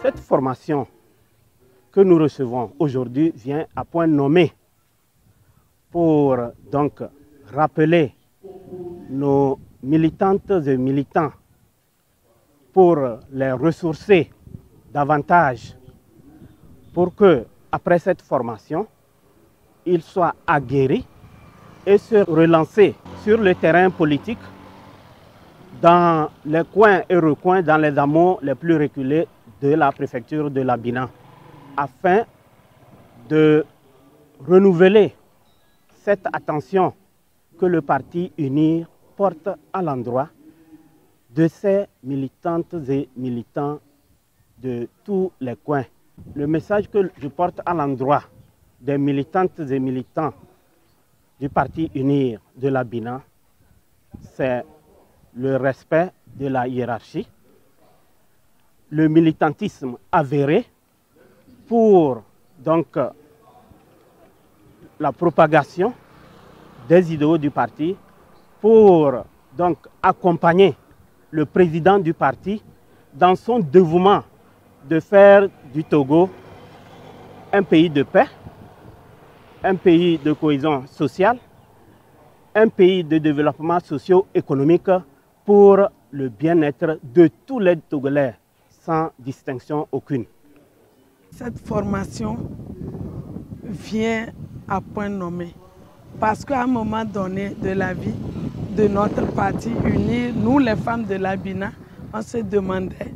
Cette formation que nous recevons aujourd'hui vient à point nommé pour donc rappeler nos militantes et militants, pour les ressourcer davantage, pour que, après cette formation, ils soient aguerris et se relancer sur le terrain politique dans les coins et recoins, dans les hameaux les plus reculés de la préfecture de la Bina, afin de renouveler cette attention que le parti UNIR porte à l'endroit de ses militantes et militants de tous les coins. Le message que je porte à l'endroit des militantes et militants du parti UNIR de la Bina, c'est le respect de la hiérarchie, le militantisme avéré pour donc la propagation des idéaux du parti, pour donc accompagner le président du parti dans son dévouement de faire du Togo un pays de paix, un pays de cohésion sociale, un pays de développement socio-économique pour le bien-être de tous les Togolais, sans distinction aucune. Cette formation vient à point nommé parce qu'à un moment donné de la vie de notre parti uni, nous les femmes de la Bina, on se demandait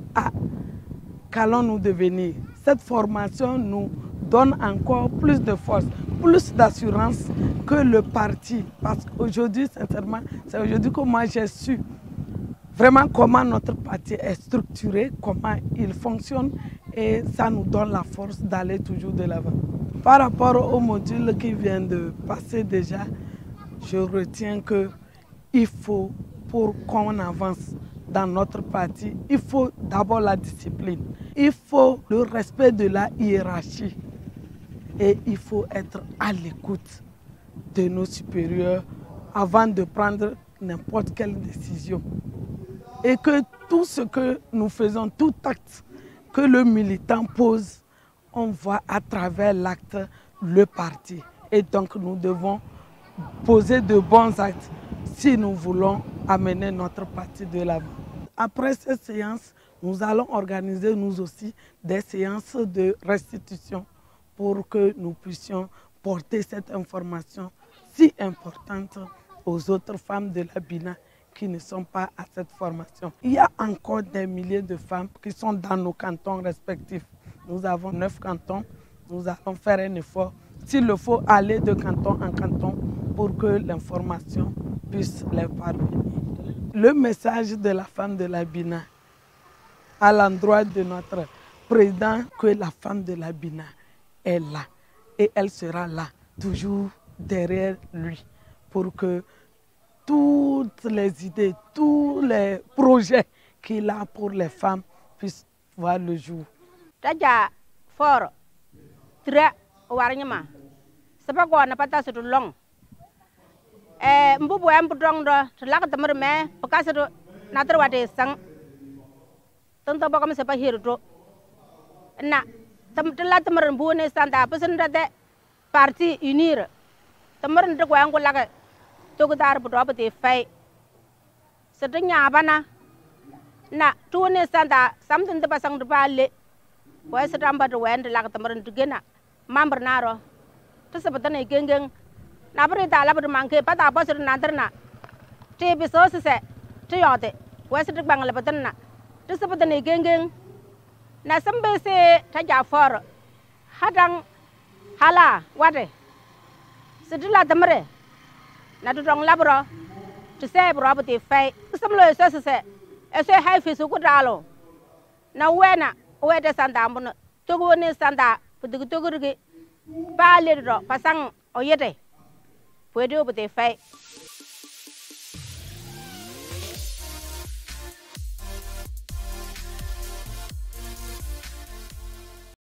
qu'allons-nous devenir. Cette formation nous donne encore plus de force, plus d'assurance que le parti. Parce qu'aujourd'hui, sincèrement, c'est aujourd'hui que moi j'ai su vraiment comment notre parti est structuré, comment il fonctionne, et ça nous donne la force d'aller toujours de l'avant. Par rapport au module qui vient de passer déjà, je retiens qu'il faut, pour qu'on avance dans notre parti, il faut d'abord la discipline, il faut le respect de la hiérarchie et il faut être à l'écoute de nos supérieurs avant de prendre n'importe quelle décision. Et que tout ce que nous faisons, tout acte que le militant pose, on voit à travers l'acte le parti. Et donc nous devons poser de bons actes si nous voulons amener notre parti de l'avant. Après cette séance, nous allons organiser nous aussi des séances de restitution pour que nous puissions porter cette information si importante aux autres femmes de la Bina qui ne sont pas à cette formation. Il y a encore des milliers de femmes qui sont dans nos cantons respectifs. Nous avons 9 cantons, nous allons faire un effort, s'il le faut, aller de canton en canton pour que l'information puisse les parvenir. Le message de la femme de la Bina à l'endroit de notre président, que la femme de la Bina est là et elle sera là, toujours derrière lui, pour que toutes les idées, tous les projets qu'il a pour les femmes puissent voir le jour. Taja for tra warnyama sabago na pata su long mbubu am budong do tlak tamar me pakasa do natar wate sang tonto bakam se pa hirdo na tamtla tamar mbu ne santa pasan de parti unir tamar nda kwa ngula ka to dar budo pate fai sedenya bana na tuone santa samtin de pasang de pale wai sedamba de wen de lak tamar ndugena mamber naro to sabatan gengeng na bari ta la bari manke pata pa sur nantarna te biso se te yote wai sed bang la patanna to sabatan gengeng na sambe se ta ja for hadang hala wate sedila tamare na to dong labro to se bro pati fai samlo se hai fi su ku dalo na wena wede sanda ambuno togo ne sanda pudu togo rige ba le do pasang oyete pwede obete fai